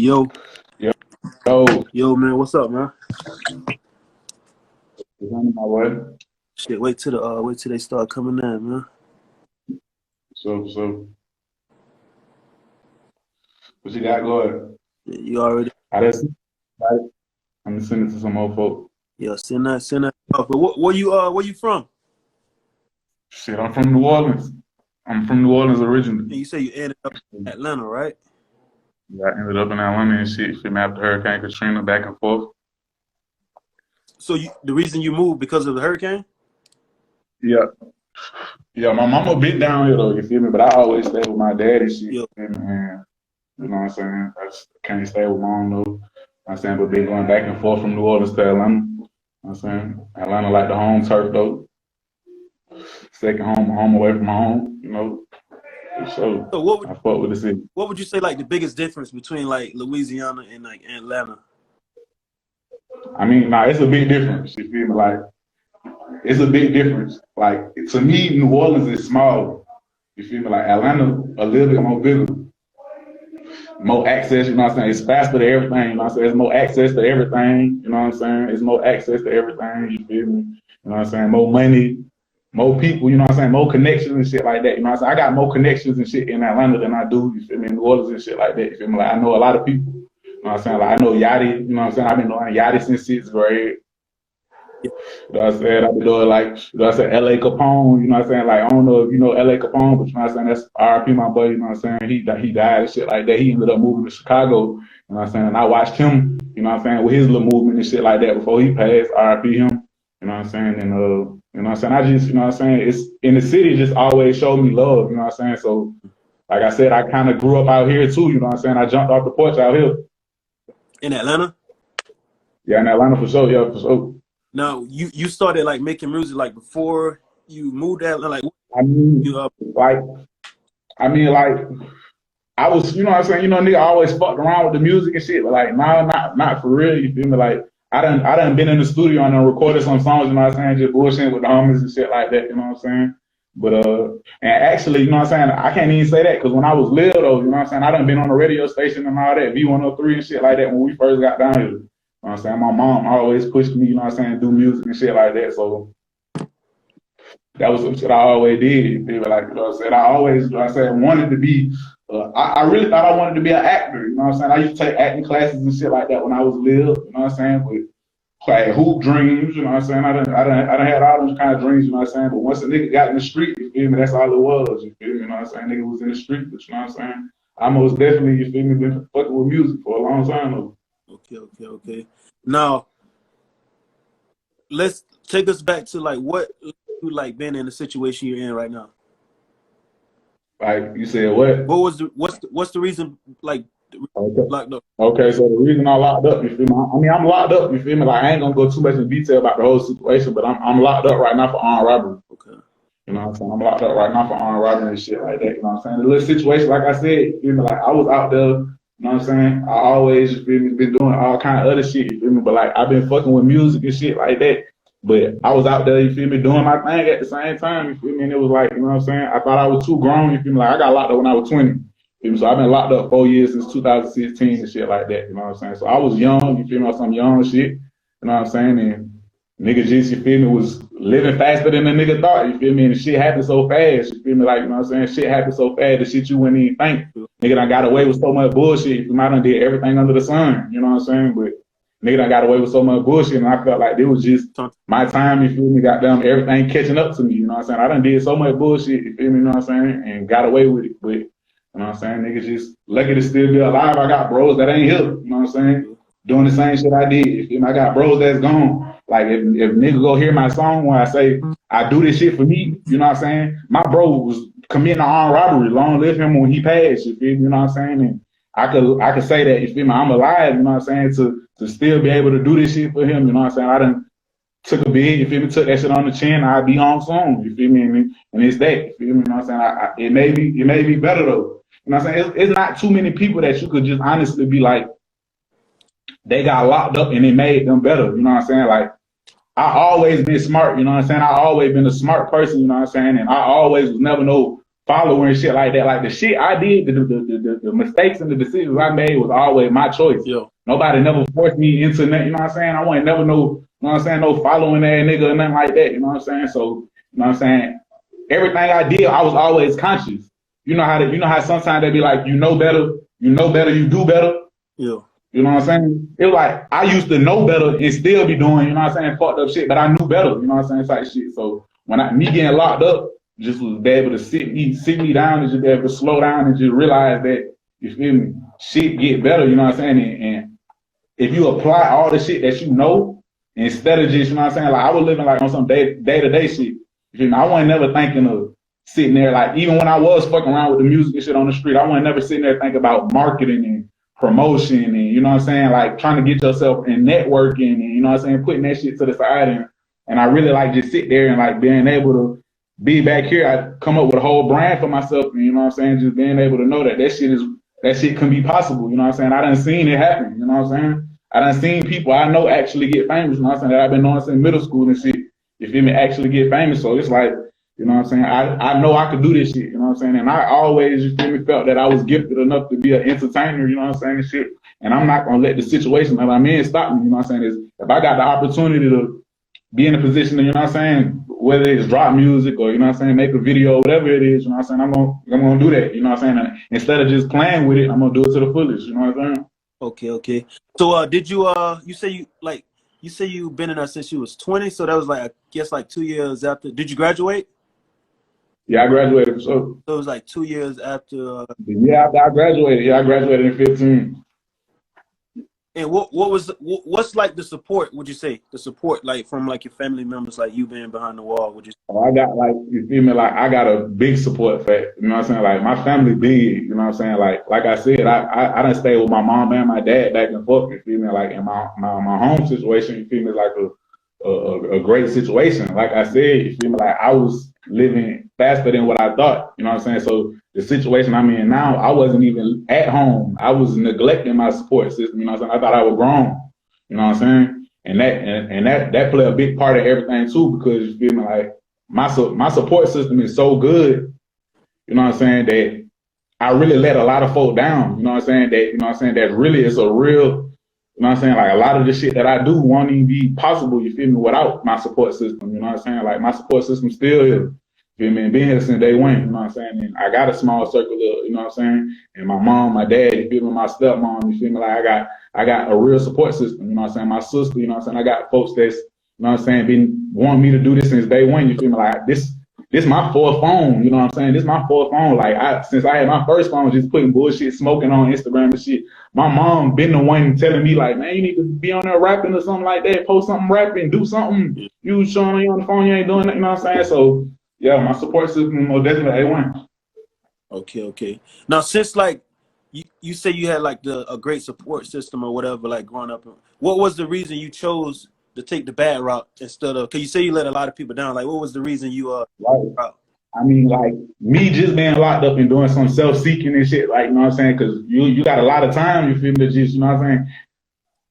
Yo, Yo, yo, yo, man, what's up, man? it's on my way. Shit, wait till they start coming in, man. So, what you got going? Yeah, you already, I just, I'm gonna send it to some more folk. yeah, send that off. But where you from? Shit, I'm from New Orleans. I'm from New Orleans And originally. you say you ended up in Atlanta, right? Yeah, I ended up in Atlanta and shit. Feel me, after Hurricane Katrina, back and forth. So the reason you moved because of the hurricane? Yeah, yeah. My mama been down here though. You feel me? But I always stay with my dad and shit. Yeah. And you know what I'm saying? I just can't stay with mom though. You know what I'm saying, but been going back and forth from New Orleans to Atlanta. You know what I'm saying? Atlanta like the home turf though. Second home away from home, you know. So I fuck with the city. What would you say like the biggest difference between like Louisiana and like Atlanta? I mean, it's a big difference. You feel me? Like, it's a big difference. Like, to me, New Orleans is small. You feel me? Like, Atlanta, a little bit more bigger. More access, you know what I'm saying? It's faster to everything, you know what I'm saying? There's more access to everything, you know what I'm saying? It's more access to everything, you feel me? You know what I'm saying? More money, more people, you know what I'm saying? More connections and shit like that, you know what I'm saying? I got more connections and shit in Atlanta than I do, you feel me, in New Orleans and shit like that, you feel me? Like, I know a lot of people, you know what I'm saying? Like, I know Yachty, you know what I'm saying? I've been knowing Yachty since 6th grade. You know what I'm saying? I've been doing like, you know what I'm saying, L.A. Capone, you know what I'm saying? Like, I don't know if you know L.A. Capone, but you know what I'm saying? That's R.I.P. my buddy, you know what I'm saying? He died and shit like that. He ended up moving to Chicago, you know what I'm saying? And I watched him, you know what I'm saying, with his little movement and shit like that before he passed, R.I.P. him, you know what I'm saying? And, you know what I'm saying? I just, you know what I'm saying? It's in the city, just always showed me love, you know what I'm saying? So, like I said, I kind of grew up out here too, you know what I'm saying? I jumped off the porch out here. In Atlanta? Yeah, in Atlanta for sure, yeah, for sure. Now, you started like making music like before you moved to Atlanta? Like, I mean, like, I was, you know what I'm saying, you know, nigga always fucked around with the music and shit, but like, nah, not for real, you feel me? Like, I done been in the studio and done recorded some songs, you know what I'm saying, just bullshitting with the homies and shit like that, you know what I'm saying? But, and actually, you know what I'm saying, I can't even say that, because when I was little though, you know what I'm saying, I done been on the radio station and all that, V103 and shit like that when we first got down here. You know what I'm saying? My mom always pushed me, you know what I'm saying, do music and shit like that. So that was some shit I always did. You feel me? Like, you know what I'm saying? I always, you know what I'm saying, wanted to be, I really thought I wanted to be an actor. You know what I'm saying? I used to take acting classes and shit like that when I was little. You know what I'm saying? But I had hoop dreams, you know what I'm saying? I done had all those kind of dreams, you know what I'm saying? But once a nigga got in the street, you feel me? That's all it was, you feel me? You know what I'm saying? Nigga was in the street, but you know what I'm saying? I most definitely, you feel me, been fucking with music for a long time though. Okay. Now, let's take us back to like what you like been in the situation you're in right now. Like you said, what? What's the reason like? Okay. Locked up? Okay, so the reason I locked up, you feel me? I mean, I'm locked up, you feel me? Like I ain't gonna go too much in detail about the whole situation, but I'm locked up right now for armed robbery. Okay. You know what I'm saying? I'm locked up right now for armed robbery and shit like that. You know what I'm saying? The little situation, like I said, you feel me? Like I was out there. You know what I'm saying? I always, you feel me, been doing all kind of other shit, you feel me? But like, I've been fucking with music and shit like that. But I was out there, you feel me, doing my thing at the same time, you feel me? And it was like, you know what I'm saying? I thought I was too grown, you feel me? Like, I got locked up when I was 20. You feel me? So I've been locked up 4 years since 2016 and shit like that, you know what I'm saying? So I was young, you feel me, on some young shit, you know what I'm saying? And nigga just, you feel me, was living faster than the nigga thought, you feel me? And the shit happened so fast, you feel me? Like, you know what I'm saying? Shit happened so fast, the shit you wouldn't even think. Nigga done got away with so much bullshit, you feel me? I done did everything under the sun, you know what I'm saying? But nigga done got away with so much bullshit, and I felt like it was just my time, you feel me? Goddamn, everything catching up to me, you know what I'm saying? I done did so much bullshit, you feel me? You know what I'm saying? And got away with it, but, you know what I'm saying? Niggas just lucky to still be alive. I got bros that ain't here, you know what I'm saying? Doing the same shit I did, you feel me? I got bros that's gone. Like, if nigga go hear my song when I say, I do this shit for me, you know what I'm saying? My bro was committing an armed robbery. Long live him when he passed, you feel me? You know what I'm saying? And I could say that, you feel me? I'm alive, you know what I'm saying? To still be able to do this shit for him, you know what I'm saying? I done took a bid, you feel me? Took that shit on the chin. I'll be home soon, you feel me? And it's that, you feel me? You know what I'm saying? It may be better though. You know what I'm saying? It's not too many people that you could just honestly be like, they got locked up and it made them better, you know what I'm saying? Like, I always been smart, you know what I'm saying? I always been a smart person, you know what I'm saying? And I always was never no follower and shit like that. Like the shit I did, the mistakes and the decisions I made was always my choice. Yeah. Nobody never forced me into nothing, you know what I'm saying? I wasn't never no, you know what I'm saying, no following that nigga or nothing like that, you know what I'm saying? So, you know what I'm saying? Everything I did, I was always conscious. You know how sometimes they be like, you know better, you do better. Yeah. You know what I'm saying? It was like I used to know better and still be doing, you know what I'm saying, fucked up shit, but I knew better, you know what I'm saying, type shit. So when me getting locked up, just was be able to sit me down and just be able to slow down and just realize that, you feel me, shit get better, you know what I'm saying? And if you apply all the shit that you know, instead of just, you know what I'm saying, like I was living like on some day-to-day shit. You feel me? I wasn't never thinking of sitting there, like even when I was fucking around with the music and shit on the street, I wasn't never sitting there thinking about marketing and promotion and, you know what I'm saying, like trying to get yourself in networking and, you know what I'm saying, putting that shit to the side. And I really like just sit there and like being able to be back here. I come up with a whole brand for myself and, you know what I'm saying, just being able to know that that shit can be possible, you know what I'm saying? I done seen it happen, you know what I'm saying? I done seen people I know actually get famous, you know what I'm saying, that I've been knowing since middle school and shit. You feel me? Actually get famous. So it's like, you know what I'm saying, I know I could do this shit, you know what I'm saying? And I always, you feel me, felt that I was gifted enough to be an entertainer, you know what I'm saying, and shit. And I'm not gonna let the situation that I'm in stop me, you know what I'm saying? If I got the opportunity to be in a position, you know what I'm saying, whether it's drop music or, you know what I'm saying, make a video, whatever it is, you know what I'm saying, I'm gonna do that, you know what I'm saying? And instead of just playing with it, I'm gonna do it to the fullest, you know what I'm saying? Okay. So did you you say you've been in there since you was 20, so that was like, I guess like 2 years after. Did you graduate? Yeah, I graduated for sure. So it was like 2 years after. Yeah, I graduated. Yeah, I graduated in 15. And what's like the support? Would you say the support like from like your family members, like you being behind the wall? Would you say? Oh, I got like, you feel me, like I got a big support fact, you know what I'm saying? Like my family big, you know what I'm saying? Like I said, I done stayed with my mom and my dad back and forth, you feel me? Like in my home situation, you feel me, like a great situation. Like I said, you feel me, like I was living faster than what I thought, you know what I'm saying? So the situation I'm in now, I wasn't even at home. I was neglecting my support system, you know what I'm saying? I thought I was grown, you know what I'm saying? And that play a big part of everything too, because you feel me, like my support system is so good, you know what I'm saying, that I really let a lot of folk down, you know what I'm saying, that, you know what I'm saying, that really is a real, you know what I'm saying, like a lot of the shit that I do won't even be possible, you feel me, without my support system, you know what I'm saying, like my support system still is, you feel me, and been here since day one, you know what I'm saying, and I got a small circle of, you know what I'm saying, and my mom, my dad, you feel me, my stepmom, you feel me, like I got a real support system, you know what I'm saying, my sister, you know what I'm saying, I got folks that's, you know what I'm saying, been wanting me to do this since day one, you feel me, like this my fourth phone, you know what I'm saying, this my fourth phone, like since I had my first phone, just putting bullshit, smoking on Instagram and shit, my mom been the one telling me like, man, you need to be on there rapping or something like that, post something rapping, do something, you showing me on the phone, you ain't doing that, you know what I'm saying, so yeah, my support system most definitely A1. Okay. Now, since like you say you had like a great support system or whatever, like growing up, what was the reason you chose to take the bad route instead of? Cause you say you let a lot of people down. Like, what was the reason you right. I mean, like me just being locked up and doing some self-seeking and shit, like, you know what I'm saying? Cause you got a lot of time, you feel me, to just, you know what I'm saying?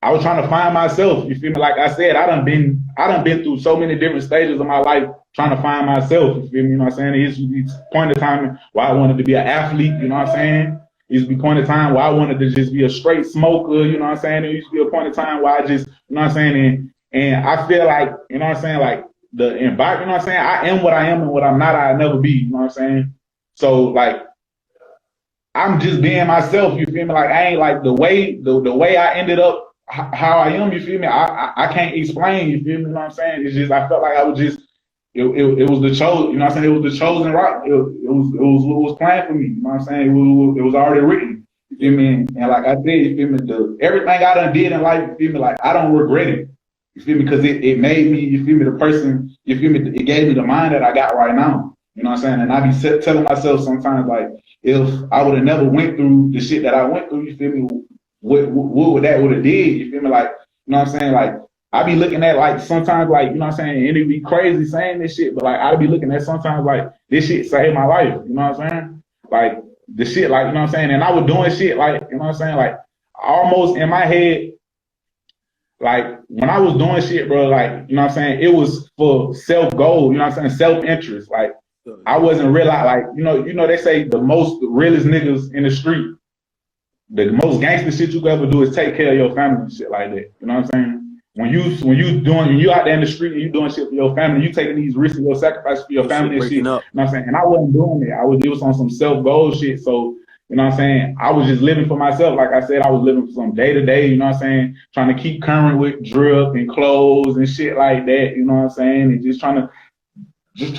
I was trying to find myself, you feel me? Like I said, I done been through so many different stages of my life trying to find myself, you feel me? You know what I'm saying? It's point of time where I wanted to be an athlete, you know what I'm saying? It used to be point of time where I wanted to just be a straight smoker, you know what I'm saying? It used to be a point of time where I just, you know what I'm saying? And I feel like, you know what I'm saying? Like the environment, you know what I'm saying? I am what I am and what I'm not, I'll never be, you know what I'm saying? So like, I'm just being myself, you feel me? Like I ain't like the way I ended up how I am, you feel me? I can't explain, you feel me? You know what I'm saying? It's just, I felt like I was just, it was the chosen, you know what I'm saying? It was the chosen route. It was what was planned for me, you know what I'm saying? It was already written, you feel me? And like I said, you feel me? Everything I done did in life, you feel me? Like I don't regret it, you feel me? Because it made me, you feel me, the person, you feel me? It gave me the mind that I got right now, you know what I'm saying? And I be telling myself sometimes, like, if I would have never went through the shit that I went through, you feel me? What would that would have did? You feel me? Like, you know what I'm saying? Like, I be looking at like sometimes like, you know what I'm saying? And it be crazy saying this shit, but like I be looking at sometimes like this shit saved my life. You know what I'm saying? Like the shit, like, you know what I'm saying? And I was doing shit like, you know what I'm saying? Like almost in my head, like when I was doing shit, bro, like, you know what I'm saying? It was for self goal, you know what I'm saying? Self interest. Like I wasn't real like, they say the most realest niggas in the street, the most gangster shit you can ever do is take care of your family and shit like that. You know what I'm saying? When you out there in the street and you doing shit for your family, you taking these risks and your sacrifices for your family and shit. You know what I'm saying? And I wasn't doing that. It was on some self-goal shit. So, you know what I'm saying? I was just living for myself. Like I said, I was living for some day to day, you know what I'm saying? Trying to keep current with drip and clothes and shit like that, you know what I'm saying? And just trying to, you know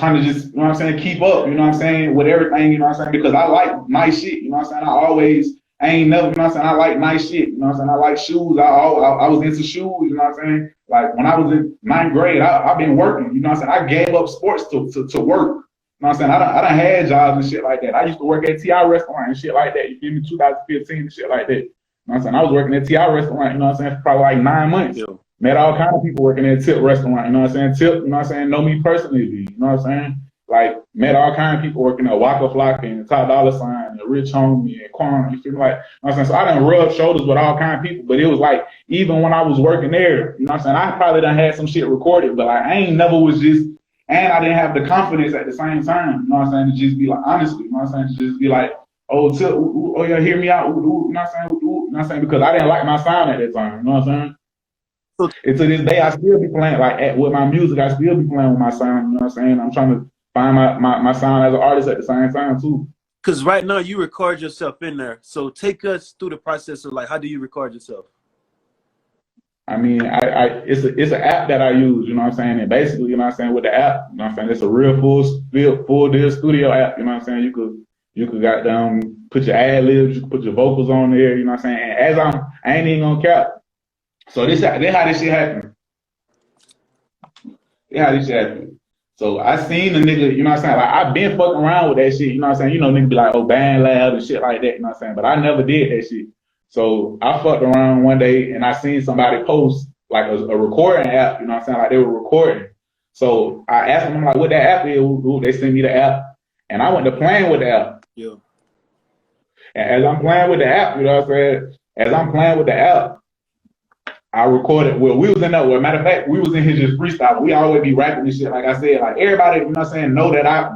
what I'm saying, keep up, you know what I'm saying, with everything, you know what I'm saying? Because I like nice shit, you know what I'm saying? I ain't never, you know what I'm saying, I like nice shit, you know what I'm saying? I like shoes. I was into shoes, you know what I'm saying? Like when I was in 9th grade, I've been working, you know what I'm saying? I gave up sports to work. You know what I'm saying? I done had jobs and shit like that. I used to work at TI restaurant and shit like that. You feel me? 2015 and shit like that. You know what I'm saying? I was working at TI restaurant, you know what I'm saying, for probably like 9 months. Yeah. Met all kind of people working at Tip restaurant, you know what I'm saying? Tip, you know what I'm saying, know me personally, you know what I'm saying? Like, met all kind of people working at Waka Flocka and Top Dollar Sign and Rich Homie and Quan, you feel me? Like, you know what I'm saying? So I done rubbed shoulders with all kind of people, but it was like, even when I was working there, you know what I'm saying, I probably done had some shit recorded, but like, I ain't never was just, and I didn't have the confidence at the same time, you know what I'm saying, to just be like, honestly, you know what I'm saying, to just be like, oh, Tip, oh yeah, hear me out, you know what I'm saying, you know what I'm saying, because I didn't like my sound at that time, you know what I'm saying? And to this day, I still be playing, like, with my music, I still be playing with my sound, you know what I'm saying? I'm trying to find my sound as an artist at the same time, too. Because right now, you record yourself in there. So take us through the process of, like, how do you record yourself? I mean, it's an app that I use, you know what I'm saying? And basically, you know what I'm saying, with the app, you know what I'm saying, it's a real full deal studio app, you know what I'm saying? You could goddamn put your ad libs, you can put your vocals on there, you know what I'm saying? And as I ain't even gonna cap. So this how this shit happened. So I seen the nigga, you know what I'm saying? Like, I've been fucking around with that shit, you know what I'm saying? You know, niggas be like, oh, band lab and shit like that, you know what I'm saying? But I never did that shit. So I fucked around one day and I seen somebody post like a recording app, you know what I'm saying? Like, they were recording. So I asked them, like, what that app is. They sent me the app. And I went to playing with the app. Yeah. And as I'm playing with the app, you know what I'm saying? I recorded, well, we was in there, well, matter of fact, we was in here just freestyling. We always be rapping and shit, like I said, like everybody, you know what I'm saying, know that I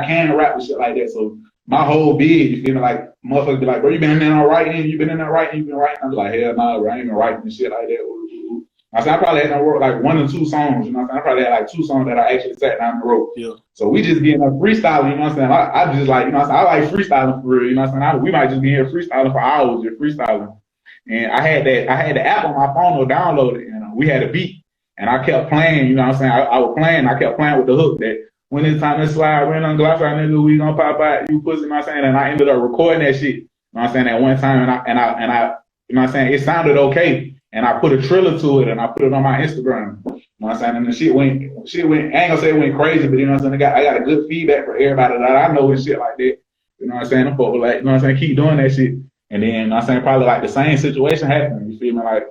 can rap and shit like that. So my whole bid, you feel me, like motherfuckers be like, bro, you been in there writing, you been writing. I'm like, hell no, bro, I ain't been writing and shit like that. I said, I probably had like 1 or 2 songs, you know what I'm saying? I probably had like 2 songs that I actually sat down and wrote. Yeah. So we just getting up freestyling, you know what I'm saying? I just like, you know what I'm saying, I like freestyling for real, you know what I'm saying? We might just be here freestyling for hours, just freestyling. And I had the app on my phone or downloaded, and we had a beat, and I kept playing, you know what I'm saying? I was playing, I kept playing with the hook that when it's time to slide, rain on glass, our nigga, we gonna pop out, you pussy, you know what I'm saying? And I ended up recording that shit, you know what I'm saying, at one time, and I, you know what I'm saying, it sounded okay, and I put a trailer to it, and I put it on my Instagram, you know what I'm saying? And the shit went, I ain't gonna say it went crazy, but you know what I'm saying, I got a good feedback for everybody that I know and shit like that, you know what I'm saying? I'm like, you know what I'm saying, keep doing that shit. And then, you know what I'm saying, probably like the same situation happened, you feel me? Like,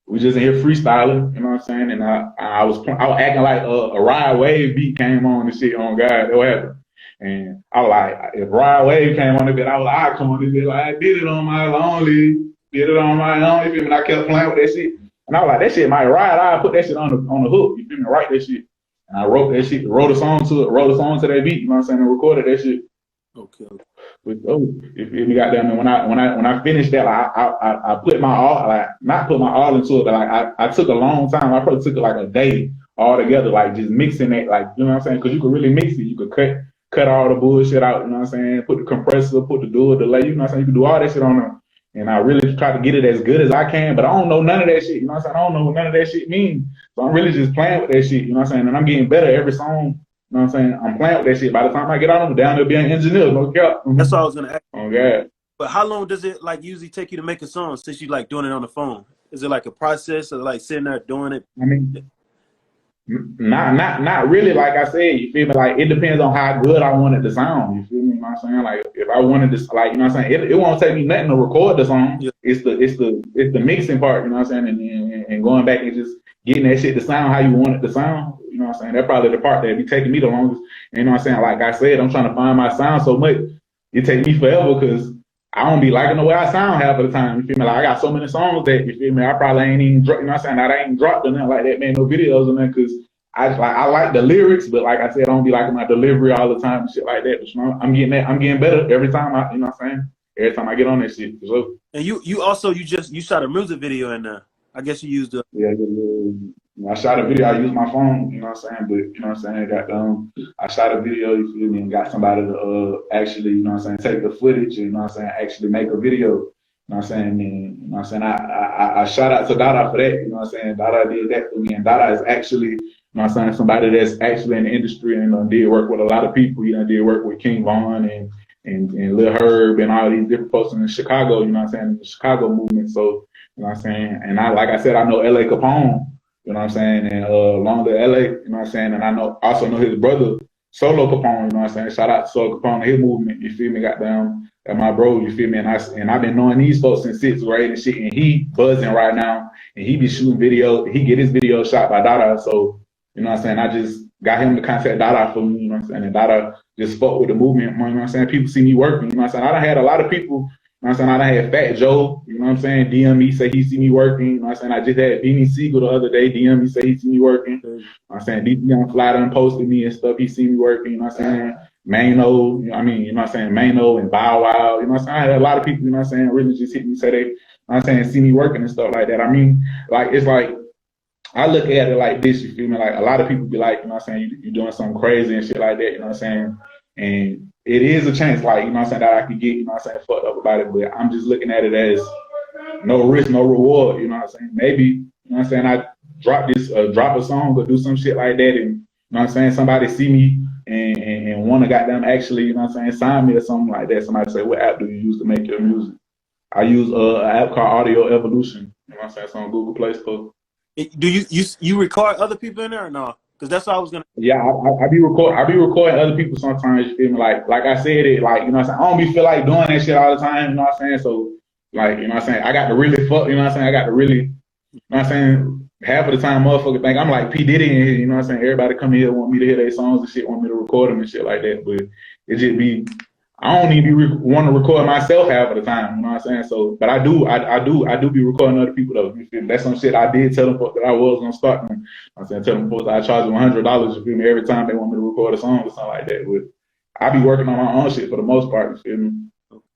we just in here freestyling, you know what I'm saying? And I was acting like a Ride Wave beat came on and shit, on God, that happened. And I was like, if Ride Wave came on the bit, I come on the bit, like, I did it on my lonely, feel me? And I kept playing with that shit. And I was like, that shit might ride, I put that shit on the hook, you feel me? Write that shit. And I wrote that shit, wrote a song to that beat, you know what I'm saying, and recorded that shit. Okay. If you got them, and when I finished that, like, I put my all, like, not put my all into it, but like I took a long time. I probably took like a day all together, like just mixing it, like, you know what I'm saying? Because you could really mix it. You could cut all the bullshit out, you know what I'm saying? Put the compressor, put the dual delay, you know what I'm saying? You can do all that shit on there. And I really try to get it as good as I can, but I don't know none of that shit, you know what I'm saying? I don't know what none of that shit means. So I'm really just playing with that shit, you know what I'm saying? And I'm getting better every song. You know what I'm saying? I'm playing with that shit. By the time I get on, I'm down there being an engineer. No cap. That's all I was gonna ask. Oh God. But how long does it like usually take you to make a song since you like doing it on the phone? Is it like a process or like sitting there doing it? I mean, not really. Like I said, you feel me? Like, it depends on how good I wanted the sound. You feel me? You know what I'm saying? Like, if I wanted this, like, you know what I'm saying? It won't take me nothing to record the song. Yeah. It's the mixing part. You know what I'm saying? And going back and just getting that shit to sound how you want it to sound. You know what I'm saying? That's probably the part that be taking me the longest. You know what I'm saying? Like I said, I'm trying to find my sound so much. It takes me forever because I don't be liking the way I sound half of the time. You feel me? Like, I got so many songs that, you feel me, I probably ain't even, you know what I'm saying? I ain't dropped or nothing like that, man, no videos or nothing, because I like the lyrics, but like I said, I don't be liking my delivery all the time and shit like that. But you know, I'm getting better every time you know what I'm saying? Every time I get on that shit. So. And you also you shot a music video in there. I guess you used the I shot a video. I used my phone, you know what I'm saying? But you know what I'm saying? I shot a video, you feel me, and got somebody to actually, you know what I'm saying, take the footage, you know what I'm saying, actually make a video. You know what I'm saying? And, you know what I'm saying? I shout out to Dada for that, you know what I'm saying? Dada did that for me. And Dada is actually, you know what I'm saying, somebody that's actually in the industry and did work with a lot of people. You know, did work with King Von and Lil Herb and all these different folks in Chicago, you know what I'm saying, the Chicago movement. So, you know what I'm saying? And like I said, I know L.A. Capone, you know what I'm saying, and along to L.A., you know what I'm saying, and I also know his brother, Solo Capone, you know what I'm saying? Shout out to Solo Capone and his movement, you feel me, goddamn, and my bro, you feel me, and I've been knowing these folks since 6th grade and shit, and he buzzing right now, and he be shooting video, he get his video shot by Dada, so, you know what I'm saying, I just got him to contact Dada for me, you know what I'm saying, and Dada just fought with the movement, you know what I'm saying, people see me working, you know what I'm saying, I done had a lot of people. You know what I'm saying? I done had Fat Joe, you know what I'm saying? DM me, say he see me working. You know what I'm saying? I just had Beanie Siegel the other day, DM me, say he see me working. You know what I'm saying? DP Young Fly done posted me and stuff, he see me working, you know what I'm saying? Mano, you know what I'm saying? Mano and Bow Wow, you know what I'm saying? I had a lot of people, you know what I'm saying, really just hit me, say they, you know what I'm saying, see me working and stuff like that. I mean, like, it's like, I look at it like this, you feel me? Like, a lot of people be like, you know what I'm saying, you're doing something crazy and shit like that, you know what I'm saying? And it is a chance, like, you know what I'm saying, that I could get, you know what I'm saying, fucked up about it, but I'm just looking at it as no risk, no reward, you know what I'm saying? Maybe, you know what I'm saying, I drop a song or do some shit like that, and, you know what I'm saying, somebody see me and want to goddamn actually, you know what I'm saying, sign me or something like that. Somebody say, what app do you use to make your music? I use an app called Audio Evolution, you know what I'm saying, it's on Google Play Store. Do you record other people in there or no? Because that's what I was gonna. Yeah, I be recording other people sometimes. You feel me? Like I said it, like, you know what I'm saying. I don't be feel like doing that shit all the time. You know what I'm saying? So, like, you know what I'm saying. I got to really fuck. You know what I'm saying. I got to really, you know what I'm saying. Half of the time, motherfucker think I'm like P Diddy in here. You know what I'm saying. Everybody come here want me to hear their songs and shit, want me to record them and shit like that. But it just be, I don't even want to record myself half of the time. You know what I'm saying. So, but I do be recording other people though. You feel me? That's some shit I did tell them that I was gonna start them. I'm saying, tell them folks I charge them $100, you feel me, every time they want me to record a song or something like that. But I be working on my own shit for the most part, you feel me?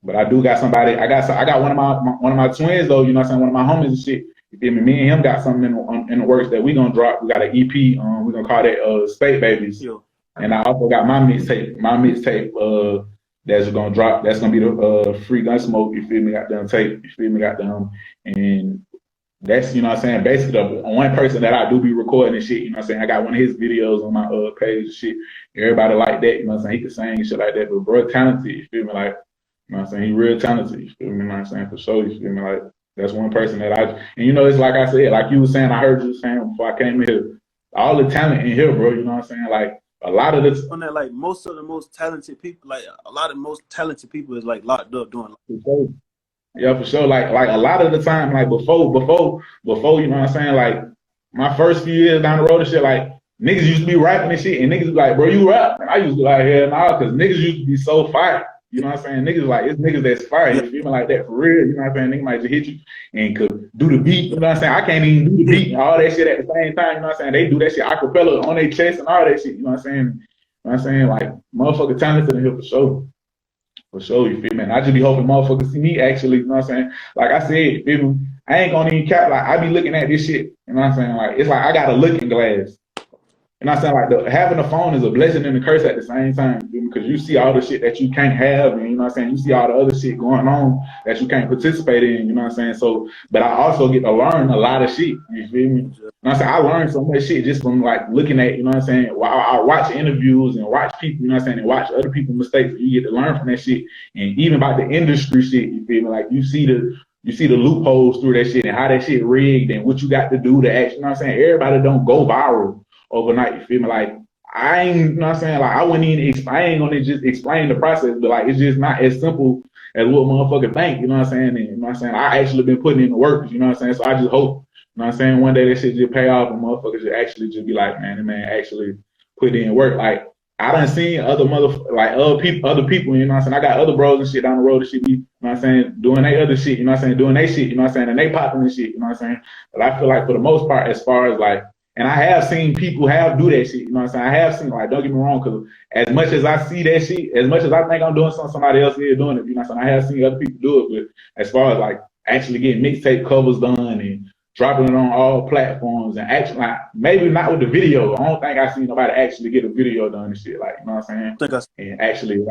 But I do got somebody, I got one of my twins though, you know what I'm saying, one of my homies and shit. You feel me? Me and him got something in the works that we gonna drop. We got an EP, we're gonna call that State Babies. Yeah. And I also got my mixtape, that's gonna drop. That's gonna be the free Gunsmxke, you feel me, goddamn tape, you feel me, goddamn. And that's, you know what I'm saying, basically the one person that I do be recording and shit, you know what I'm saying. I got one of his videos on my page and shit. Everybody like that, you know what I'm saying. He can sing and shit like that, but bro, talented, you feel me, like, you know what I'm saying, he real talented, you feel me, you know what I'm saying, for sure, you feel me, like, that's one person that and you know, it's like I said, like you were saying, I heard you saying before I came here, all the talent in here, bro, you know what I'm saying, like, a lot of this. On that, like, most of the most talented people, like, a lot of the most talented people is, like, locked up doing. Yeah, for sure. Like a lot of the time, like before, you know what I'm saying? Like my first few years down the road and shit, like niggas used to be rapping and shit, and niggas be like, bro, you rap? And I used to be like, hell nah, because niggas used to be so fire. You know what I'm saying? Niggas like, it's niggas that's fire. You feel me, like that for real? You know what I'm saying? Niggas might just hit you and could do the beat. You know what I'm saying? I can't even do the beat and all that shit at the same time. You know what I'm saying? They do that shit acapella on their chest and all that shit. You know what I'm saying? You know what I'm saying? Like motherfucker talented in here for sure. For sure, you feel me? And I just be hoping motherfuckers see me actually, you know what I'm saying? Like I said, you feel me? I ain't gonna even cap, like I be looking at this shit, you know what I'm saying? Like it's like I got a looking glass. You know what I'm saying? Like having a phone is a blessing and a curse at the same time, because you see all the shit that you can't have, and you know what I'm saying? You see all the other shit going on that you can't participate in, you know what I'm saying? So, but I also get to learn a lot of shit, you feel me? You know what I'm saying? I learned so much shit just from like looking at, you know what I'm saying? I watch interviews and watch people, you know what I'm saying? And watch other people's mistakes. You get to learn from that shit. And even about the industry shit, you feel me? Like you see the loopholes through that shit and how that shit rigged and what you got to do to act, you know what I'm saying? Everybody don't go viral overnight, you feel me? Like I ain't, you know what I'm saying? Like I ain't gonna just explain the process, but like it's just not as simple as what motherfuckers think, you know what I'm saying? And you know what I'm saying? I actually been putting in the work, you know what I'm saying? So I just hope, you know what I'm saying, one day that shit just pay off and motherfuckers should actually just be like, man, the man actually put in work. Like I done seen other people, you know what I'm saying? I got other bros and shit down the road that shit be, you know what I'm saying, doing they other shit, you know what I'm saying, doing they shit, you know what I'm saying, and they popping and shit, you know what I'm saying? But I feel like for the most part, as far as like And I have seen people do that shit, you know what I'm saying? I have seen, like, don't get me wrong, because as much as I see that shit, as much as I think I'm doing something, somebody else is doing it, you know what I'm saying? I have seen other people do it, but as far as, like, actually getting mixtape covers done and dropping it on all platforms and actually, like, maybe not with the video. I don't think I seen nobody actually get a video done and shit, like, you know what I'm saying? And actually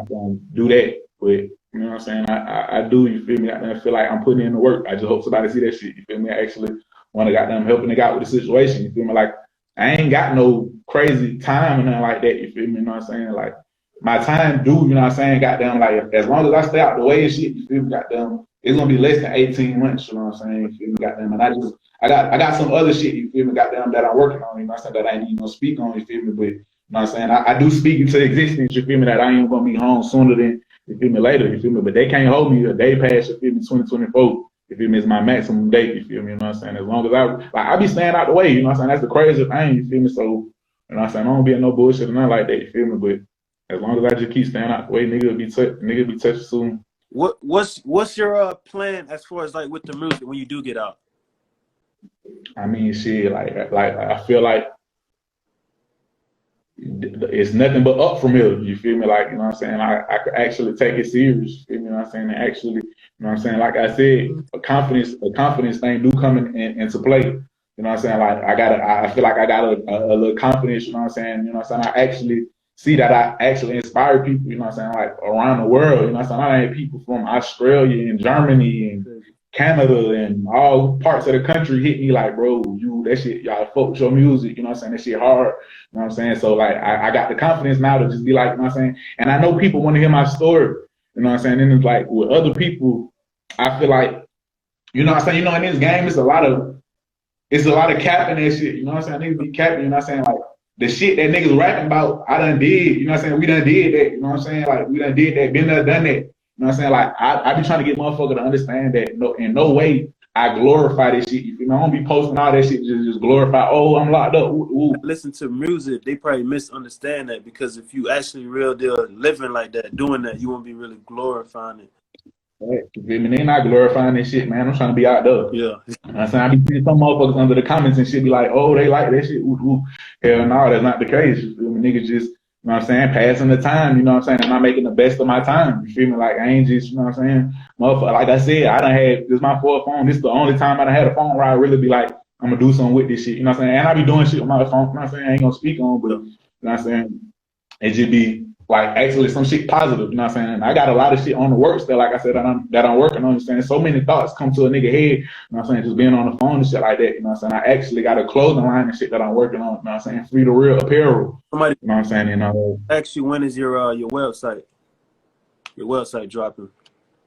do that, but, you know what I'm saying? I do, you feel me? I feel like I'm putting in the work. I just hope somebody see that shit, you feel me? I actually want to got them helping the guy with the situation, you feel me? Like, I ain't got no crazy time or nothing like that, you feel me? You know what I'm saying? Like, my time due, you know what I'm saying? Goddamn, like, as long as I stay out the way and shit, you feel me? Goddamn, it's gonna be less than 18 months, you know what I'm saying? You feel me? Goddamn, and I got some other shit, you feel me? Goddamn, that I'm working on, you know what I'm saying? That I ain't even gonna speak on, you feel me? But, you know what I'm saying? I do speak into existence, you feel me? That I ain't gonna be home sooner than, you feel me, later, you feel me? But they can't hold me a day past, you feel me, 2024. You feel me? It's my maximum date, you feel me? You know what I'm saying? As long as I be staying out the way, you know what I'm saying? That's the crazy thing, you feel me? So, you know what I'm saying? I don't be in no bullshit or nothing like that, you feel me? But as long as I just keep staying out the way, nigga be touching soon. What's your plan as far as like with the music when you do get out? I mean, shit, like I feel like it's nothing but up from here. You feel me? Like, you know what I'm saying? I could actually take it serious. You feel me? You know what I'm saying? And actually, you know what I'm saying? Like I said, a confidence thing do come into play. You know what I'm saying? Like I feel like I got a little confidence, you know what I'm saying? You know what I'm saying? I actually see that I actually inspire people, you know what I'm saying? Like around the world, you know what I'm saying? I had people from Australia and Germany and Canada and all parts of the country hit me like, bro, that shit, y'all fuck with your music, you know what I'm saying? That shit hard, you know what I'm saying? So like, I got the confidence now to just be like, you know what I'm saying? And I know people want to hear my story, you know what I'm saying? And it's like with other people, I feel like, you know what I'm saying? You know, in this game, it's a lot of capping that shit, you know what I'm saying? Niggas be capping, you know what I'm saying? Like the shit that niggas rapping about, I done did, you know what I'm saying? We done did that, you know what I'm saying? Like we done did that, been there, done that. You know what I'm saying? Like, I be trying to get motherfuckers to understand that in no way I glorify this shit. You know, I don't be posting all that shit just glorify, oh, I'm locked up. Ooh. Listen to music, they probably misunderstand that because if you actually real deal living like that, doing that, you won't be really glorifying it. Right. You feel me? They not glorifying this shit, man. I'm trying to be out there. Yeah. You know what I'm saying? I be seeing some motherfuckers under the comments and shit be like, oh, they like that shit. Ooh, ooh. Hell no, that's not the case. You feel me? Niggas just, you know what I'm saying, passing the time, you know what I'm saying? I'm not making the best of my time. You feel me? Like, I ain't just, you know what I'm saying? Motherfucker, like I said, I done had, this is my fourth phone. This is the only time I done had a phone where I really be like, I'm gonna do something with this shit. You know what I'm saying? And I be doing shit with my phone. You know what I'm saying? I ain't gonna speak on, but, you know what I'm saying? It just be, like, actually some shit positive, you know what I'm saying? I got a lot of shit on the works that, like I said, that I'm working on, you know, saying? So many thoughts come to a nigga head, you know what I'm saying? Just being on the phone and shit like that, you know what I'm saying? I actually got a clothing line and shit that I'm working on, you know what I'm saying? Free the real apparel, Somebody, you know what I'm saying? And actually, when is your website dropping?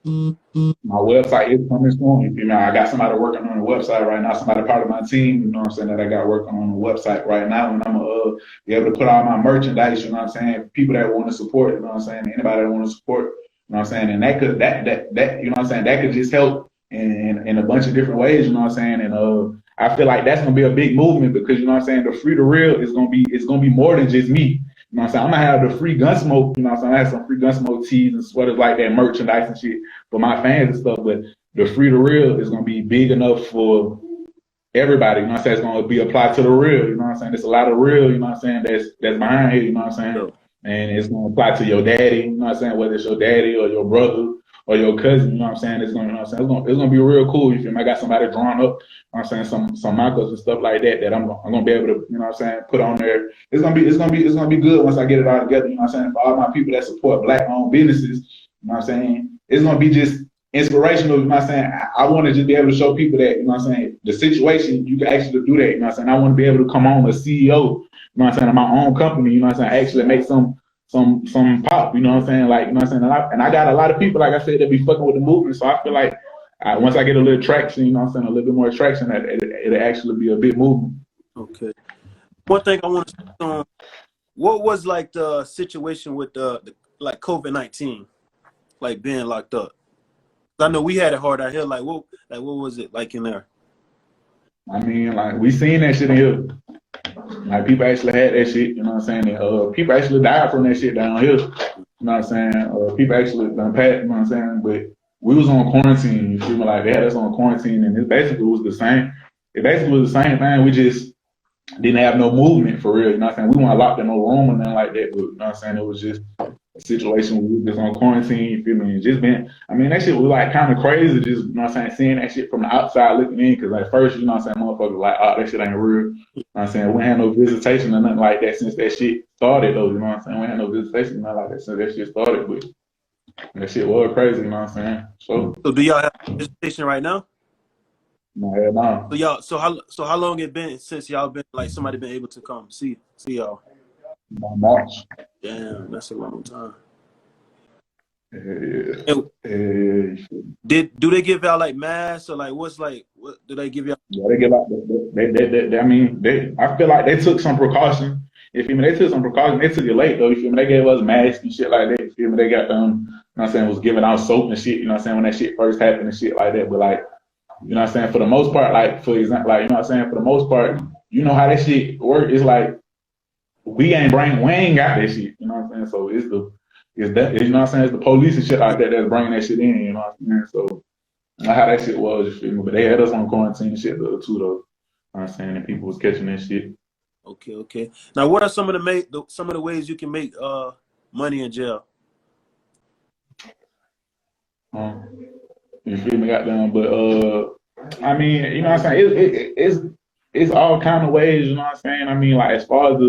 my website is coming soon. You know, I got somebody working on the website right now, somebody part of my team, you know what I'm saying, that I got working on the website right now, and I'm gonna be able to put all my merchandise, you know what I'm saying, people that want to support, you know what I'm saying, anybody that want to support, you know what I'm saying, and that could, you know what I'm saying, that could just help in a bunch of different ways, you know what I'm saying, and I feel like that's gonna be a big movement because, you know what I'm saying, the free to real is gonna be more than just me. You know what I'm saying? I'm gonna have the free Gunsmxke, you know what I'm saying? I have some free Gunsmxke tees and sweaters like that, merchandise and shit for my fans and stuff, but the free to real is gonna be big enough for everybody, you know what I'm saying? It's gonna be applied to the real, you know what I'm saying? There's a lot of real, you know what I'm saying, that's behind here, you know what I'm saying? And it's gonna apply to your daddy, you know what I'm saying? Whether it's your daddy or your brother or your cousin, you know what I'm saying? It's gonna, you know what I'm saying? It's gonna be real cool. You feel me? I got somebody drawn up, you know what I'm saying, some mock-ups and stuff like that I'm gonna be able to, you know what I'm saying, put on there. It's gonna be good once I get it all together, you know what I'm saying? For all my people that support Black-owned businesses, you know what I'm saying? It's gonna be just inspirational, you know what I'm saying? I want to just be able to show people that, you know what I'm saying, the situation, you can actually do that, you know what I'm saying? I want to be able to come on a CEO, you know what I'm saying, of my own company, you know what I'm saying, actually make some pop, you know what I'm saying? Like, you know what I'm saying? And I got a lot of people, like I said, that be fucking with the movement. So I feel like once I get a little traction, you know what I'm saying, a little bit more traction, it'll actually be a big movement. Okay. One thing I want to say on, what was like the situation with like COVID-19, like being locked up? I know we had it hard out here. Like what was it like in there? I mean, like we seen that shit in here. Like people actually had that shit, you know what I'm saying? And, people actually died from that shit down here. You know what I'm saying? People actually done passed, you know what I'm saying? But we was on quarantine, you feel me? Like they had us on quarantine and it basically was the same. It basically was the same thing. We just, didn't have no movement for real, you know what I'm saying? We weren't locked in no room or nothing like that, but you know what I'm saying? It was just a situation where we were just on quarantine, you feel me? And just been, I mean, that shit was like kind of crazy, just, you know what I'm saying, seeing that shit from the outside looking in, because at first, you know what I'm saying, motherfuckers like, oh, that shit ain't real. You know what I'm saying? We ain't had no visitation or nothing like that since that shit started, though, you know what I'm saying? We ain't had no visitation, nothing like that since that shit started, but that shit was crazy, you know what I'm saying? So do y'all have visitation right now? No, hell no. So how long it been since y'all been like somebody been able to come see y'all? March. Damn, that's a long time. Yeah. And do they give y'all like masks or like what do they give y'all? Yeah, they get like I mean, I feel like they took some precaution. You feel me? They took some precaution. They took it late though. You feel me? They gave us masks and shit like that. You feel me? They got you know what I'm saying, was giving out soap and shit. You know what I'm saying, when that shit first happened and shit like that. But like, you know what I'm saying, for the most part, like for example, like you know what I'm saying, for the most part, you know how that shit work. It's like we ain't got that shit. You know what I'm saying? So you know what I'm saying, it's the police and shit like that that's bringing that shit in. You know what I'm saying? So how that shit was, you feel me? But they had us on quarantine and shit too, though. You know what I'm saying? And people was catching that shit. Okay. Now, what are some of the ways you can make money in jail? You feel me? Goddamn, but I mean, you know what I'm saying? It's all kind of ways. You know what I'm saying? I mean, like as far as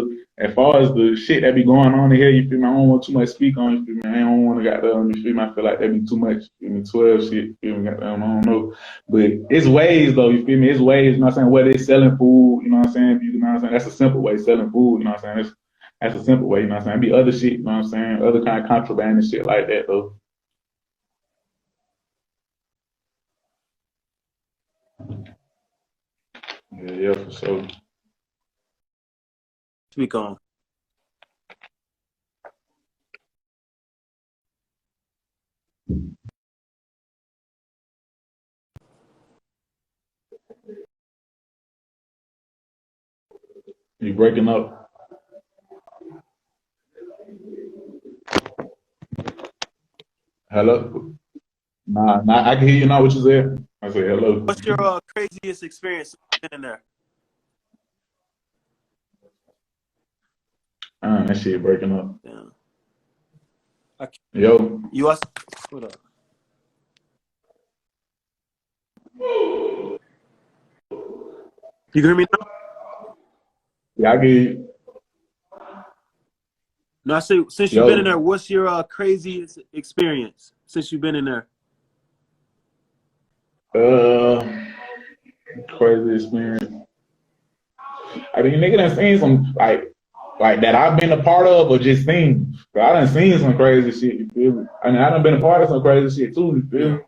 the shit that be going on in here, you feel me? I don't want too much speak on. You feel me? I don't want to goddamn. You feel me? I feel like that be too much. You feel me? 12 shit. You feel me? Goddamn, I don't know. But it's ways though. You feel me? It's ways. You know what I'm saying? Where they selling food. You know what I'm saying? You know what I'm saying? That's a simple way. Selling food. You know what I'm saying? That's a simple way. You know what I'm saying? It be other shit. You know what I'm saying? Other kind of contraband and shit like that though. Yeah, for sure. Speak on. You breaking up? Hello? Nah, I can hear you now. What you said? I said hello. What's your craziest experience in there? That shit breaking up. Yeah. Yo. You ask. What up? You can hear me now? Yeah, I get you. No, I say since you've been in there, what's your craziest experience since you've been in there? Crazy experience. I mean, nigga done seen some like that I've been a part of or just seen. But I done seen some crazy shit, you feel me? I mean, I done been a part of some crazy shit too, you feel me?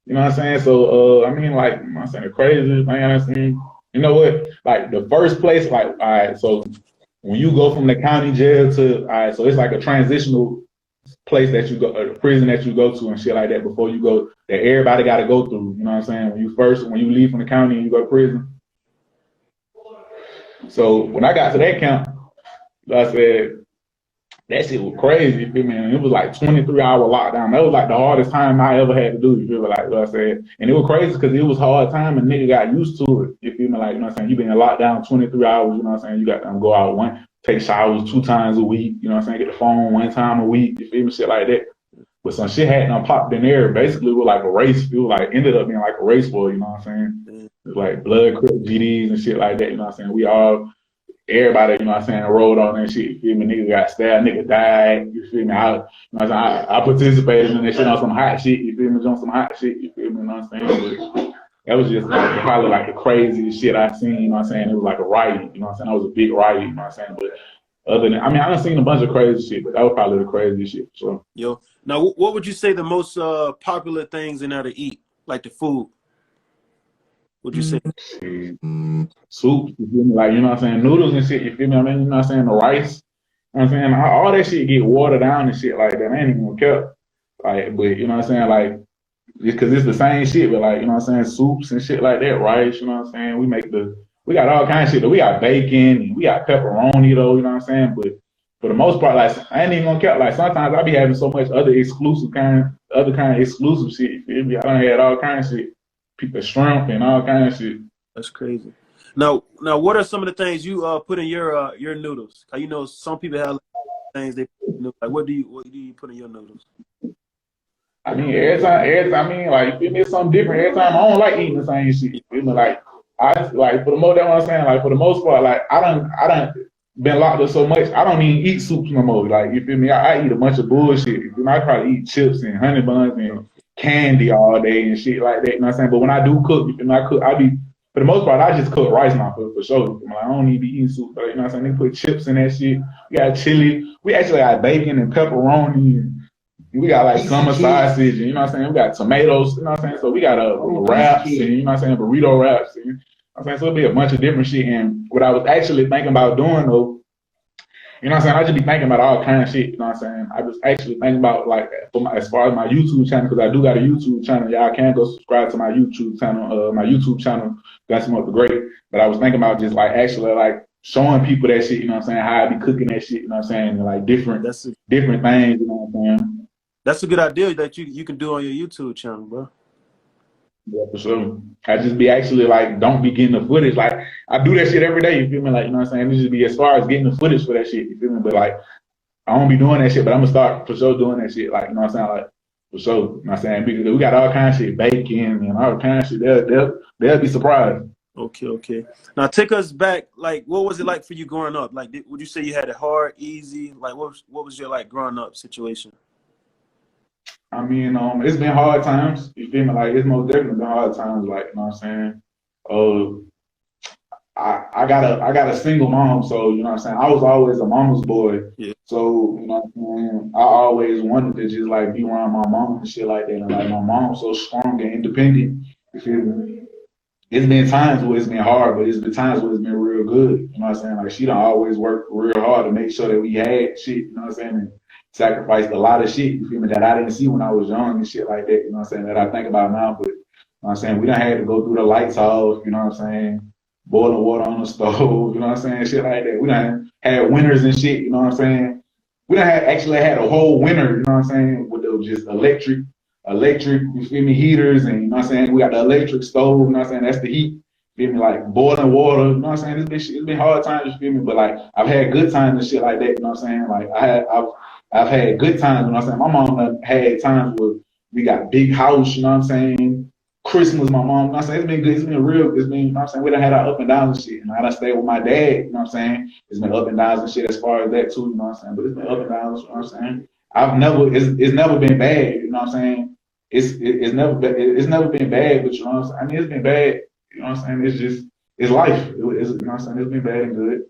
You know what I'm saying? So, I mean, like, I'm saying the craziest thing I done seen. You know what? Like, the first place, like, all right, so when you go from the county jail to, all right, so it's like a transitional place that you go, a prison that you go to and shit like that before you go, that everybody got to go through. You know what I'm saying? When you leave from the county and you go to prison. So when I got to that camp, I said, that shit was crazy, you feel me? And it was like 23-hour lockdown. That was like the hardest time I ever had to do, you feel me? Like what I said. And it was crazy because it was hard time and nigga got used to it. You feel me? Like, you know what I'm saying? You been in lockdown 23 hours, you know what I'm saying? You got to go out take showers 2 times a week, you know what I'm saying? Get the phone 1 time a week, you feel me? Shit like that. But some shit hadn't popped in there. Basically, it was like a race. It was like, ended up being like a race war, you know what I'm saying? It was like blood, crip, GDs and shit like that, you know what I'm saying? Everybody, you know what I'm saying, rolled on that shit, you feel me? Nigga got stabbed, nigga died, you feel me? I participated in that shit on some hot shit, you feel me? On some hot shit, you feel me? You know what I'm saying? But that was just like, probably like the craziest shit I've seen, you know what I'm saying? It was like a riot, you know what I'm saying? That was a big riot, you know what I'm saying? But other than, I mean, I done seen a bunch of crazy shit, but that was probably the craziest shit, so. Yo, now what would you say the most popular things in there to eat, like the food? Would you say? Soup, you feel me? Like, you know what I'm saying? Noodles and shit, you feel me? I mean, you know what I'm saying? The rice, you know what I'm saying? All that shit get watered down and shit like that. I ain't even gonna care. Like, but you know what I'm saying? Like, just cause it's the same shit, but like, you know what I'm saying? Soups and shit like that, rice, you know what I'm saying? We got all kinds of shit. We got bacon and we got pepperoni though, you know what I'm saying? But for the most part, like, I ain't even gonna care. Like, sometimes I be having so much other kind of exclusive shit, you feel me? I done had all kinds of shit. People shrimp and all kinds of shit. That's crazy. Now, what are some of the things you put in your noodles? You know, some people have things they put in noodles. Like, what do you put in your noodles? I mean, every time, I mean, like, you feel me, it's something different. Every time, I don't like eating the same shit. You feel me? Like, like, for the most, that's what I'm saying. Like, for the most part, like, I done been locked up so much, I don't even eat soups no more. Like, you feel me? I eat a bunch of bullshit. You know, I probably eat chips and honey buns and candy all day and shit like that. You know what I'm saying? But when I do cook, you feel me? For the most part, I just cook rice now for sure. You feel me? Like, I don't even be eating soup. But, you know what I'm saying? They put chips in that shit. We got chili. We actually got bacon and pepperoni and we got like summer sausage, and you know what I'm saying? We got tomatoes, you know what I'm saying? So we got wraps, and you know what I'm saying? Burrito wraps, and you know what I'm saying? So it'll be a bunch of different shit. And what I was actually thinking about doing though, you know what I'm saying? I just be thinking about all kind of shit, you know what I'm saying? I was actually thinking about like, as far as my YouTube channel, because I do got a YouTube channel. Y'all can go subscribe to my YouTube channel, Gunsmxke Da Great. But I was thinking about just like actually like showing people that shit, you know what I'm saying? How I be cooking that shit, you know what I'm saying? And like different things, you know what I'm saying? That's a good idea that you can do on your YouTube channel, bro. Yeah, for sure. I just be actually like, don't be getting the footage. Like, I do that shit every day, you feel me? Like, you know what I'm saying? It just be as far as getting the footage for that shit, you feel me? But like, I don't be doing that shit, but I'm gonna start for sure doing that shit. Like, you know what I'm saying? Like, for sure. You know what I'm saying? Because we got all kinds of shit, bacon and all kinds of shit. They'll be surprised. Okay. Now take us back. Like, what was it like for you growing up? Like, would you say you had it hard, easy? Like, what was your like growing up situation? I mean, it's been hard times. You feel me? Like, it's most definitely been hard times. Like, you know what I'm saying? I got a single mom, so you know what I'm saying. I was always a mama's boy, Yeah. so you know what I'm saying. I always wanted to just like be around my mom and shit like that. And like my mom's so strong and independent. You feel me? It's been times where it's been hard, but it's been times where it's been real good. You know what I'm saying? Like she done always worked real hard to make sure that we had shit. You know what I'm saying? And sacrificed a lot of shit. You feel me? That I didn't see when I was young and shit like that. You know what I'm saying? That I think about now, but you know what I'm saying? We done had to go through the lights off. You know what I'm saying? Boiling water on the stove, you know what I'm saying? Shit like that. We done had winters and shit, you know what I'm saying? We done actually had a whole winter, you know what I'm saying, with the just electric, you feel me, heaters, and you know what I'm saying? We got the electric stove, you know what I'm saying? That's the heat, you feel me, like boiling water, you know what I'm saying? It's been hard times, you feel me, but like I've had good times and shit like that, you know what I'm saying? Like I've had good times, you know what I'm saying? My mom had times where we got big house, you know what I'm saying? Christmas, my mom, you know what I'm saying? It's been good. It's been real. It's been, you know what I'm saying? We done had our up and downs and shit. And I done stayed with my dad, you know what I'm saying? It's been up and downs and shit as far as that too, you know what I'm saying? But it's been up and downs, you know what I'm saying? It's never been bad, you know what I'm saying? It's never been bad, but you know what I'm saying? I mean, it's been bad, you know what I'm saying? It's life. You know what I'm saying? It's been bad and good.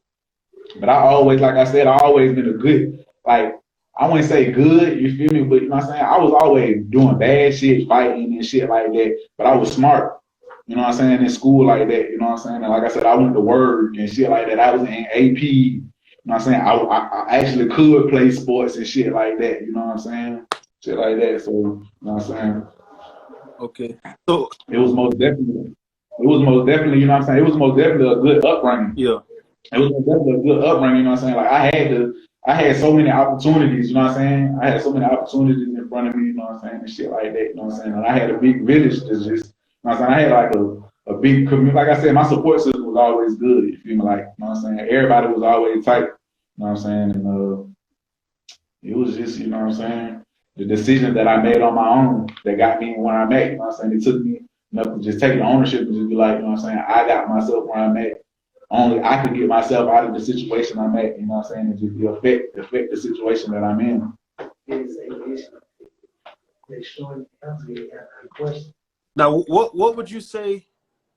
But I always, like I said, I always been a good, like, I wouldn't say good, you feel me? But you know what I'm saying? I was always doing bad shit, fighting and shit like that. But I was smart, you know what I'm saying, in school like that, you know what I'm saying? And like I said, I went to Word and shit like that. I was in AP, you know what I'm saying? I actually could play sports and shit like that, you know what I'm saying? Shit like that. So, you know what I'm saying? Okay. So it was most definitely, you know what I'm saying? It was most definitely a good upbringing. yeah. It was definitely a good upbringing, you know what I'm saying? Like I had so many opportunities, you know what I'm saying? I had so many opportunities in front of me, you know what I'm saying, and shit like that, you know what I'm saying? And I had a big village to just, you know what I'm saying? I had like a big community. Like I said, my support system was always good, you feel me? Like, you know what I'm saying? Everybody was always tight, you know what I'm saying? And it was just, you know what I'm saying? The decision that I made on my own that got me where I'm at, you know what I'm saying? It took me enough to just take the ownership and just be like, you know what I'm saying? I got myself where I'm at. Only I could get myself out of the situation I'm at, you know what I'm saying, and just affect the situation that I'm in. Now, what would you say?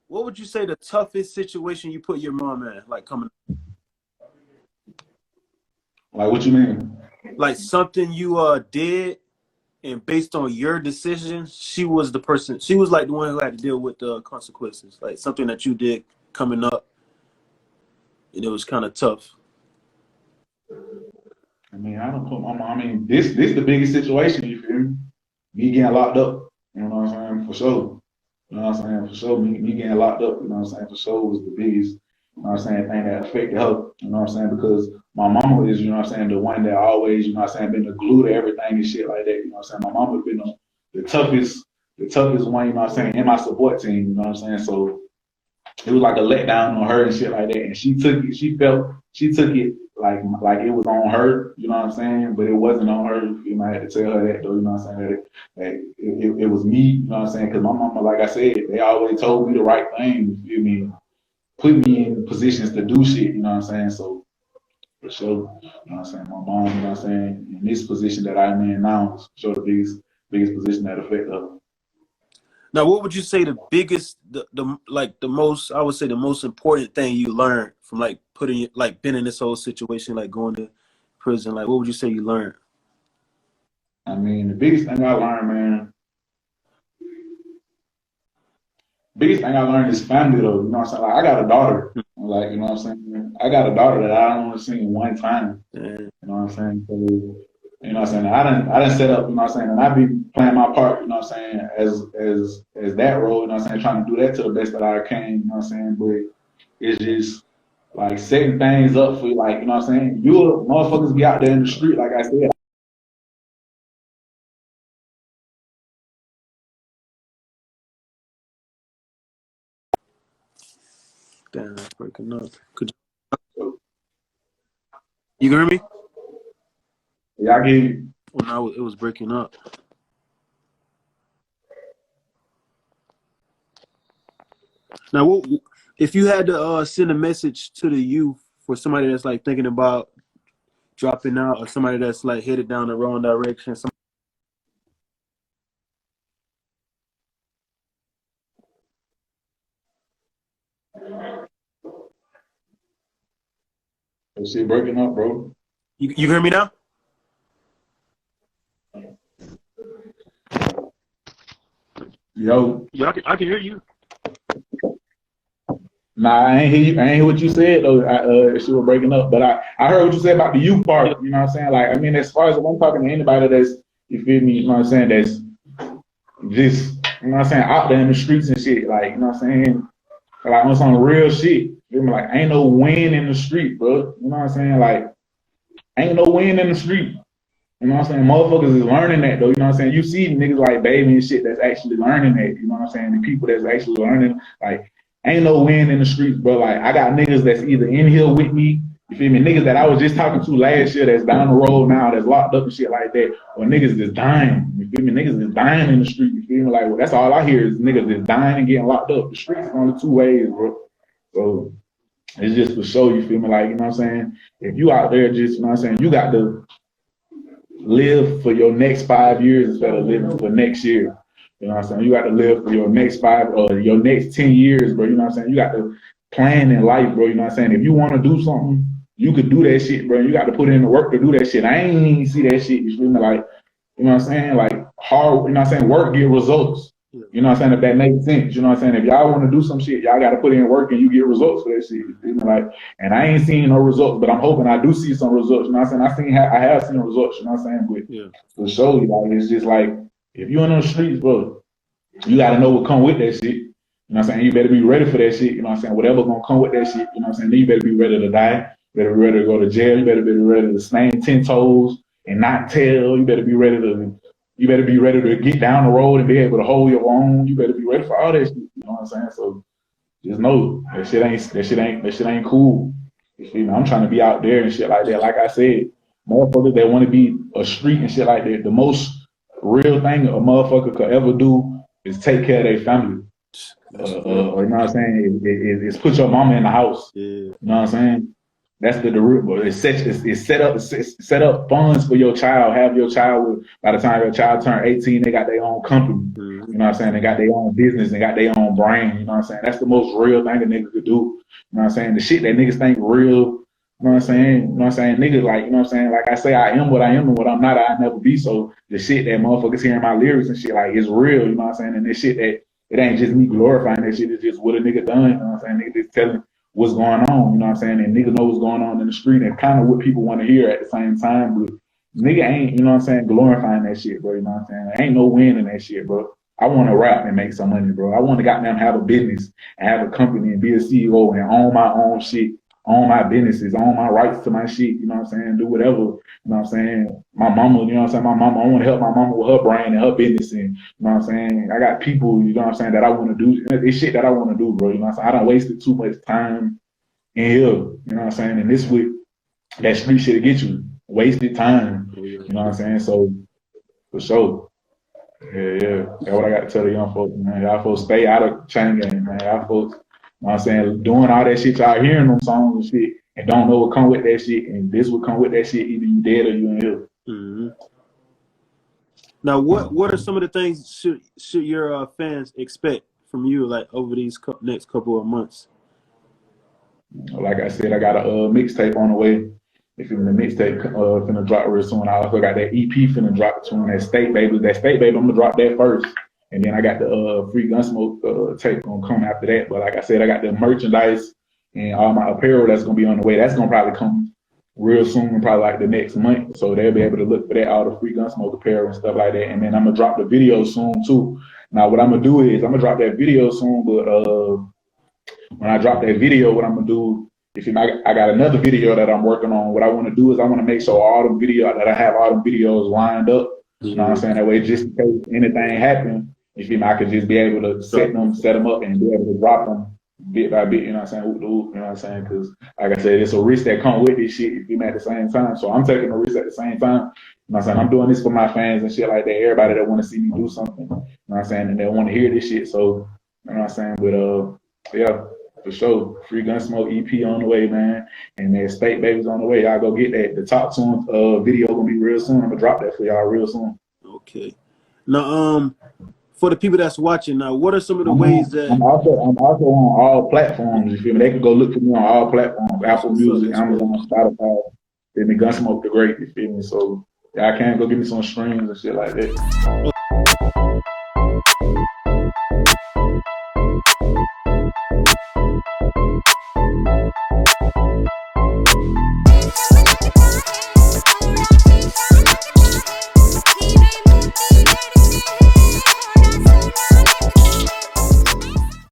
What would you say the toughest situation you put your mom in, like coming? Like, what you mean? Like something you did, and based on your decision, she was the person. She was like the one who had to deal with the consequences. Like something that you did coming up, and it was kind of tough. I mean, I don't put my mom. I mean, this the biggest situation. You feel me? Me getting locked up. You know what I'm saying? For sure. You know what I'm saying? For sure. Me getting locked up. You know what I'm saying? For sure was the biggest. You know what I'm saying? Thing that affected her. You know what I'm saying? Because my mama is, you know what I'm saying, the one that always, you know what I'm saying, been the glue to everything and shit like that. You know what I'm saying? My mama been the toughest one. You know what I'm saying? In my support team. You know what I'm saying? So it was like a letdown on her and shit like that. And she took it. She took it like it was on her. You know what I'm saying? But it wasn't on her. You know, I had to tell her that though. You know what I'm saying? That it was me. You know what I'm saying? Because my mama, like I said, they always told me the right thing. You feel me? Put me in positions to do shit. You know what I'm saying? So for sure, you know what I'm saying? My mom, you know what I'm saying? In this position that I'm in now, is for sure the biggest position that affect her. Now, what would you say the biggest, the most, I would say the most important thing you learned from like being in this whole situation, like going to prison? Like, what would you say you learned? I mean, the biggest thing I learned, man, is family though. You know what I'm saying? Like I got a daughter. Like, you know what I'm saying? I got a daughter that I only seen one time. Yeah. You know what I'm saying? So, you know what I'm saying? I didn't set up, you know what I'm saying? And I be playing my part, you know what I'm saying, as that role, you know what I'm saying, trying to do that to the best that I can, you know what I'm saying? But it's just like setting things up for you, like, you know what I'm saying? You motherfuckers be out there in the street, like I said. Damn, that's breaking up. You hear me? Yeah, I get you. Well, now it was breaking up. Now, if you had to send a message to the youth for somebody that's like thinking about dropping out, or somebody that's like headed down the wrong direction, That shit breaking up, bro. you hear me now? Yo. Yeah, I can hear you. Nah, I ain't hear you. I ain't hear what you said though. She was breaking up, but I heard what you said about the youth part. You know what I'm saying? Like, I mean, as far as if I'm talking to anybody that's, you feel me? You know what I'm saying? That's just, you know what I'm saying, out there in the streets and shit. Like, you know what I'm saying? Like on some real shit. You feel me? Like, ain't no win in the street, bro. You know what I'm saying? Like, ain't no win in the street. You know what I'm saying? Motherfuckers is learning that though. You know what I'm saying? You see niggas like Baby and shit that's actually learning that. You know what I'm saying? The people that's actually learning, like, ain't no win in the streets, bro. Like, I got niggas that's either in here with me, you feel me? Niggas that I was just talking to last year that's down the road now, that's locked up and shit like that, or niggas that's dying. You feel me? Niggas is dying in the street. You feel me? Like, well, that's all I hear is niggas that's dying and getting locked up. The streets is only two ways, bro. So it's just for show, you feel me? Like, you know what I'm saying? If you out there just, you know what I'm saying, you got to live for your next 5 years instead of living for next year. You know what I'm saying? You got to live for your next 5 or your next 10 years, bro. You know what I'm saying? You got to plan in life, bro. You know what I'm saying? If you want to do something, you could do that shit, bro. You got to put in the work to do that shit. I ain't even see that shit. You feel me? Like, you know what I'm saying? Like, hard, you know what I'm saying? Work get results. You know what I'm saying? If that makes sense, you know what I'm saying? If y'all want to do some shit, y'all got to put in work and you get results for that shit. You feel me? Like, and I ain't seen no results, but I'm hoping I do see some results. You know what I'm saying? I have seen results. You know what I'm saying? But Yeah. for sure, like, it's just like, if you in those streets, bro, you got to know what come with that shit. You know what I'm saying? You better be ready for that shit. You know what I'm saying? Whatever gonna come with that shit. You know what I'm saying? Then you better be ready to die. You better be ready to go to jail. You better be ready to stand 10 toes and not tell. You better be ready to get down the road and be able to hold your own. You better be ready for all that shit. You know what I'm saying? So just know that shit ain't cool. You feel me? I'm trying to be out there and shit like that. Like I said, motherfuckers that want to be a street and shit like that, the most real thing a motherfucker could ever do is take care of their family. You know what I'm saying? It's put your mama in the house. Yeah. You know what I'm saying? That's the root. It's set up funds for your child. Have your child, by the time your child turn 18, they got their own company. Mm-hmm. You know what I'm saying? They got their own business. They got their own brain. You know what I'm saying? That's the most real thing a nigga could do. You know what I'm saying? The shit that niggas think real. You know what I'm saying? You know what I'm saying? Niggas, like, you know what I'm saying? Like I say, I am what I am, and what I'm not, I'll never be. So the shit that motherfuckers hearing my lyrics and shit, like, it's real. You know what I'm saying? And this shit that, it ain't just me glorifying that shit. It's just what a nigga done. You know what I'm saying? Nigga just telling what's going on. You know what I'm saying? And nigga know what's going on in the street, and kind of what people want to hear at the same time. But nigga ain't, you know what I'm saying, glorifying that shit, bro. You know what I'm saying? There ain't no win in that shit, bro. I want to rap and make some money, bro. I want to goddamn have a business and have a company and be a CEO and own my own shit. own my businesses, own my rights to my shit, you know what I'm saying? Do whatever, you know what I'm saying? My mama, you know what I'm saying? My mama, I want to help my mama with her brand and her business, and you know what I'm saying? I got people, you know what I'm saying, that I want to do. It's shit that I want to do, bro. You know what I'm saying? I done wasted too much time in here, you know what I'm saying? And this with that street shit to get you. Wasted time. You know what I'm saying? So for sure. Yeah. That's what I got to tell the young folks, man. Y'all folks stay out of chain gang, man. Y'all folks, you know what I'm saying, doing all that shit, y'all hearing them songs and shit, and don't know what come with that shit, and this would come with that shit, either you dead or you in here. Mm-hmm. Now, what are some of the things should your fans expect from you, like over these next couple of months? Like I said, I got a mixtape on the way. If you're in the mixtape finna drop real soon. I also got that EP finna drop soon. That State Baby, I'm gonna drop that first. And then I got the free Gunsmxke tape gonna come after that. But like I said, I got the merchandise and all my apparel that's gonna be on the way. That's gonna probably come real soon, probably like the next month. So they'll be able to look for that, all the free Gunsmxke apparel and stuff like that. And then I'm gonna drop the video soon too. Now what I'm gonna do is I'm gonna drop that video soon, but when I drop that video, what I'm gonna do, I got another video that I'm working on. What I want to do is I want to make sure all them videos lined up. You know what I'm saying? That way, just in case anything happens, I could just be able to set them up and be able to drop them bit by bit. You know what I'm saying? You know what I'm saying? Because like I said, it's a risk that come with this shit. At the same time, so I'm taking a risk at the same time. You know what I'm saying? I'm doing this for my fans and shit like that. Everybody that want to see me do something. You know what I'm saying? And they want to hear this shit. So you know what I'm saying? But yeah. For sure. Free Gunsmxke EP on the way, man. And that State Baby's on the way. Y'all go get that. The Top Tunes video gonna be real soon. I'm gonna drop that for y'all real soon. Okay. Now, for the people that's watching now, what are some of the ways that I'm also on all platforms, you feel me? They can go look for me on all platforms, Apple Music, Amazon, Spotify, feel me, Gunsmxke Da Great, you feel me? So y'all can go give me some streams and shit like that.